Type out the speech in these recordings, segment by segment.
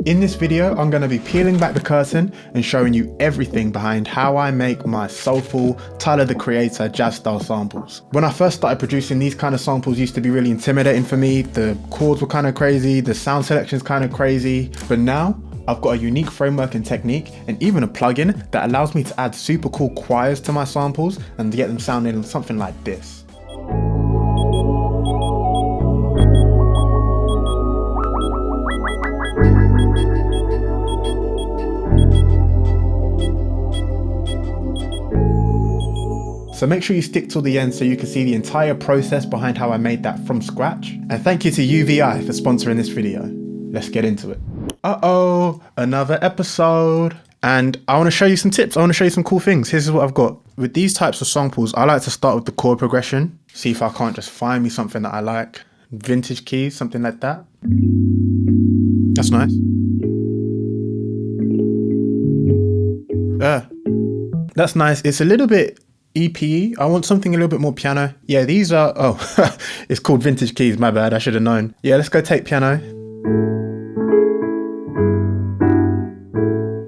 In this video, I'm going to be peeling back the curtain and showing you everything behind how I make my soulful Tyler the Creator jazz style samples. When I first started producing, these kind of samples used to be really intimidating for me. The chords were kind of crazy, the sound selection's kind of crazy, but now I've got a unique framework and technique and even a plugin that allows me to add super cool choirs to my samples and get them sounding something like this. So make sure you stick till the end so you can see the entire process behind how I made that from scratch. And thank you to UVI for sponsoring this video. Let's get into it. Uh-oh, another episode. And I want to show you some tips. I want to show you some cool things. Here's what I've got. With these types of samples, I like to start with the chord progression. See if I can't just find me something that I like. Vintage keys, something like that. That's nice. That's nice. It's a little bit EPE. I want something a little bit more piano. Yeah, these are, oh, it's called vintage keys, my bad, I should have known. Yeah, let's go take piano.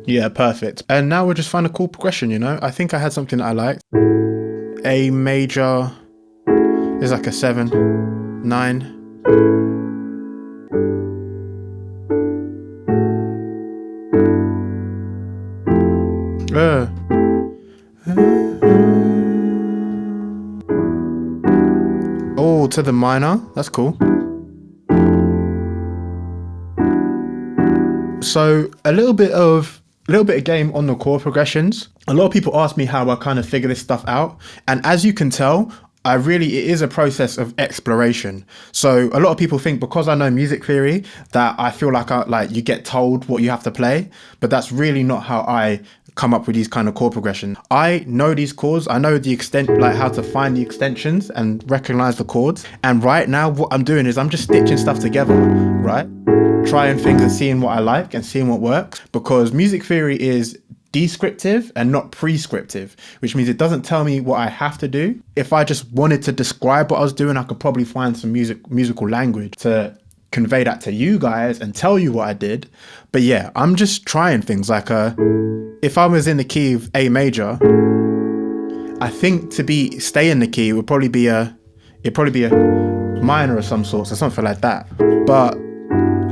Yeah, perfect. And now we'll just find a cool progression, you know? I think I had something that I liked. A major is like a 7, 9. Oh, to the minor, that's cool. So a little bit of game on the chord progressions. A lot of people ask me how I kind of figure this stuff out, and as you can tell, it is a process of exploration. So a lot of people think because I know music theory that I feel like you get told what you have to play, but that's really not how I come up with these kind of chord progressions. I know these chords, I know the extent, like how to find the extensions and recognize the chords. And right now what I'm doing is I'm just stitching stuff together, right? Trying things and seeing what I like and seeing what works, because music theory is descriptive and not prescriptive, which means it doesn't tell me what I have to do. If I just wanted to describe what I was doing, I could probably find some musical language to convey that to you guys and tell you what I did. But yeah, I'm just trying things like if I was in the key of A major, I think to stay in the key it'd probably be a minor of some sort or something like that. But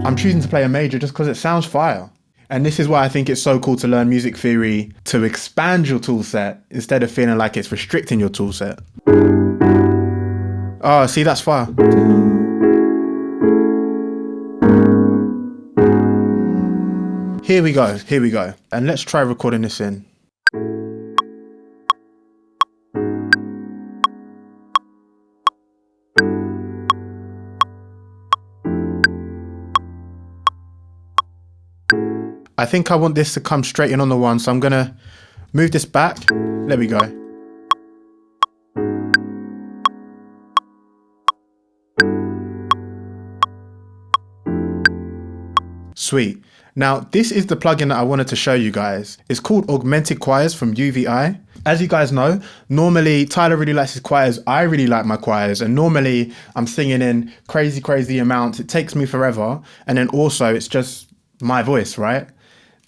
I'm choosing to play a major just because it sounds fire. And this is why I think it's so cool to learn music theory, to expand your tool set instead of feeling like it's restricting your tool set. Oh, see, that's fire. Here we go. And let's try recording this in. I think I want this to come straight in on the one, so I'm gonna move this back. There we go. Sweet. Now, this is the plugin that I wanted to show you guys. It's called Augmented Choirs from UVI. As you guys know, normally Tyler really likes his choirs. I really like my choirs. And normally I'm singing in crazy amounts. It takes me forever. And then also it's just my voice, right?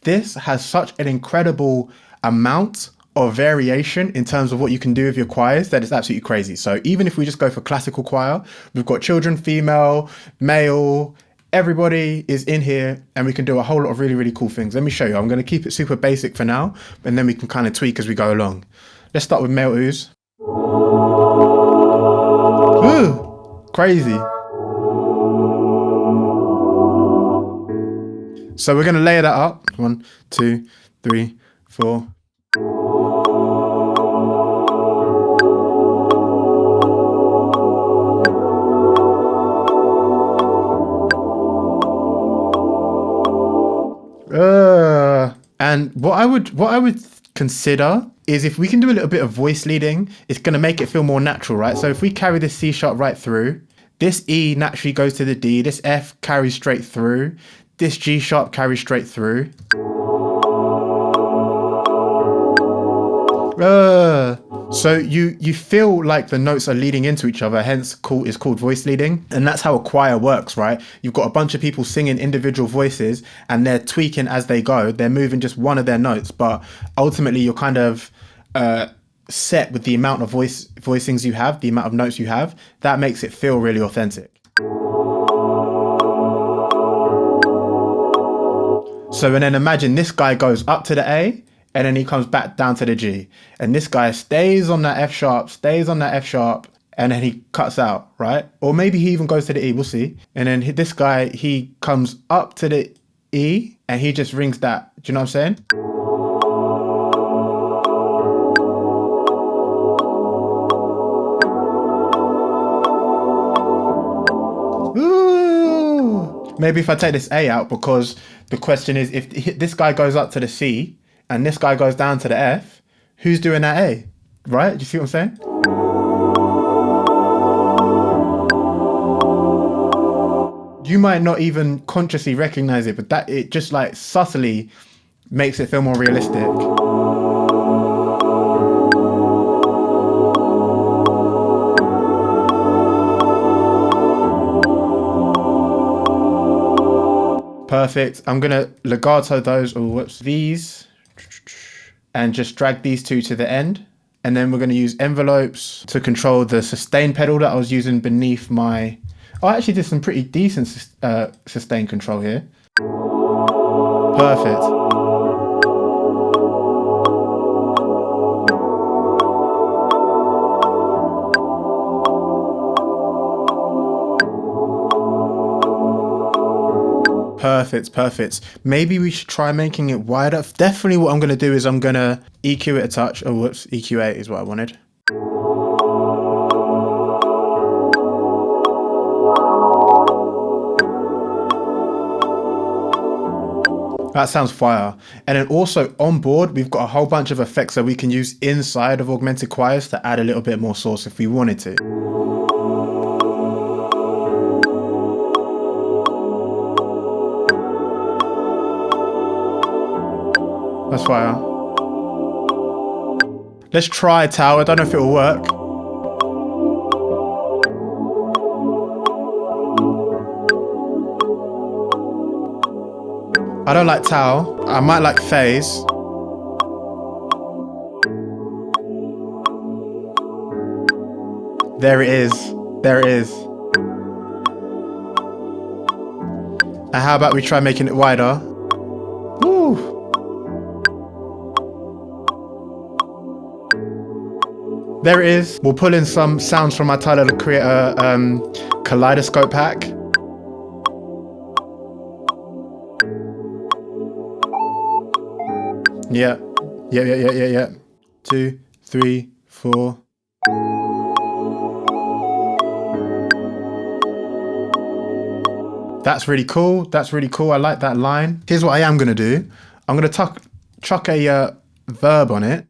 This has such an incredible amount of variation in terms of what you can do with your choirs that it's absolutely crazy. So even if we just go for classical choir, we've got children, female, male, everybody is in here and we can do a whole lot of really cool things. Let me show you. I'm going to keep it super basic for now, and then we can kind of tweak as we go along. Let's start with male ooze. Ooh, crazy. So we're going to layer that up. 1, 2, 3, 4. And what I would consider is if we can do a little bit of voice leading, it's going to make it feel more natural, right? So if we carry this C sharp right through, this E naturally goes to the D, this F carries straight through, this G sharp carries straight through. So you feel like the notes are leading into each other, hence is called voice leading. And that's how a choir works, right? You've got a bunch of people singing individual voices and they're tweaking as they go. They're moving just one of their notes, but ultimately you're kind of set with the amount of voicings you have, the amount of notes you have. That makes it feel really authentic. So and then imagine this guy goes up to the A and then he comes back down to the G. And this guy stays on that F sharp, and then he cuts out, right? Or maybe he even goes to the E, we'll see. And then this guy, he comes up to the E and he just rings that. Do you know what I'm saying? Ooh. Maybe if I take this A out, because the question is, if this guy goes up to the C and this guy goes down to the F, who's doing that A, right? Do you see what I'm saying? You might not even consciously recognize it, but it just like subtly makes it feel more realistic. Perfect. I'm gonna legato these, and just drag these two to the end. And then we're gonna use envelopes to control the sustain pedal that I was using beneath my... Oh, I actually did some pretty decent sustain control here. Perfect. Perfect. Maybe we should try making it wider. Definitely what I'm going to do is I'm going to EQ it a touch. Oh, whoops. EQ8 is what I wanted. That sounds fire. And then also on board, we've got a whole bunch of effects that we can use inside of augmented choirs to add a little bit more sauce if we wanted to. That's fire. Let's try Tau. I don't know if it'll work. I don't like Tau. I might like Phase. There it is. And how about we try making it wider? Woo! There it is. We'll pull in some sounds from my Tyler to create a kaleidoscope pack. Yeah. 2, 3, 4. That's really cool. I like that line. Here's what I am gonna do. I'm gonna chuck a verb on it.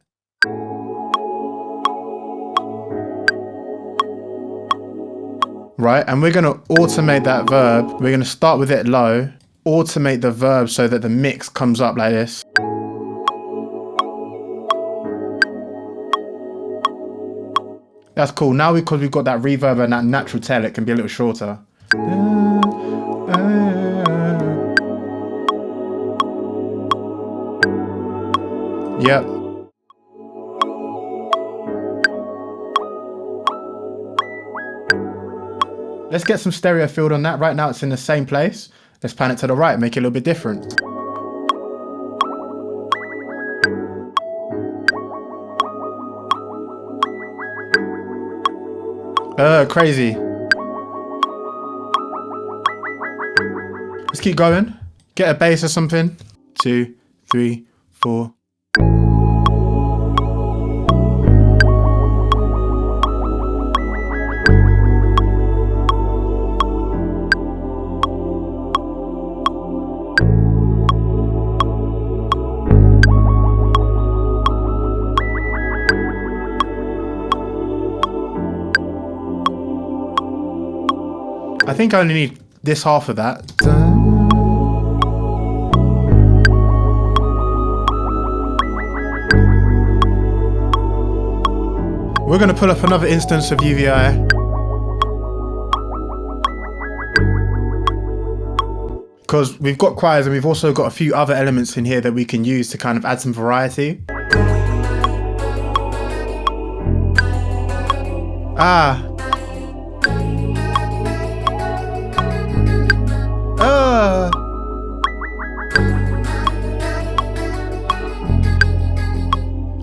Right, and we're gonna automate that verb. We're gonna start with it low, automate the verb so that the mix comes up like this. That's cool. Now because we've got that reverb and that natural tail, it can be a little shorter. Yep. Let's get some stereo field on that. Right now it's in the same place. Let's pan it to the right, make it a little bit different. Crazy. Let's keep going. Get a bass or something. 2, 3, 4. I think I only need this half of that. We're going to pull up another instance of UVI. Because we've got choirs and we've also got a few other elements in here that we can use to kind of add some variety.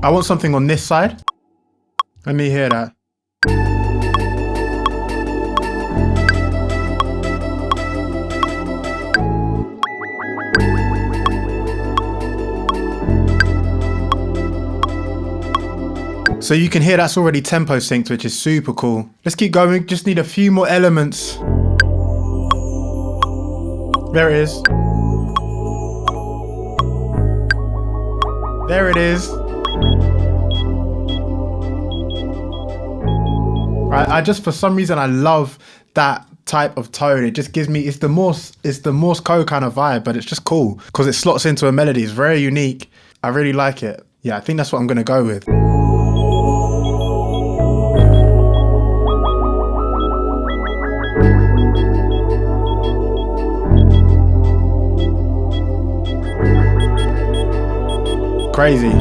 I want something on this side. Let me hear that. So you can hear that's already tempo synced, which is super cool. Let's keep going, just need a few more elements. There it is. There it is. I just, for some reason, I love that type of tone. It just gives me, it's the Morse code kind of vibe, but it's just cool because it slots into a melody. It's very unique. I really like it. Yeah, I think that's what I'm gonna go with. Crazy.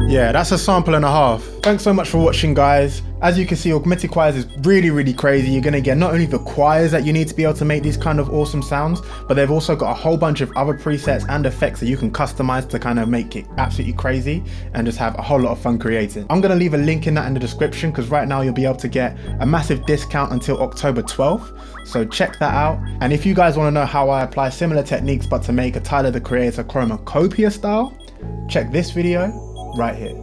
Yeah, that's a sample and a half. Thanks so much for watching, guys. As you can see, augmented choirs is really, really crazy. You're gonna get not only the choirs that you need to be able to make these kind of awesome sounds, but they've also got a whole bunch of other presets and effects that you can customize to kind of make it absolutely crazy and just have a whole lot of fun creating. I'm gonna leave a link in that in the description because right now you'll be able to get a massive discount until October 12th. So check that out. And if you guys wanna know how I apply similar techniques but to make a Tyler the Creator Chromacopia style, check this video right here.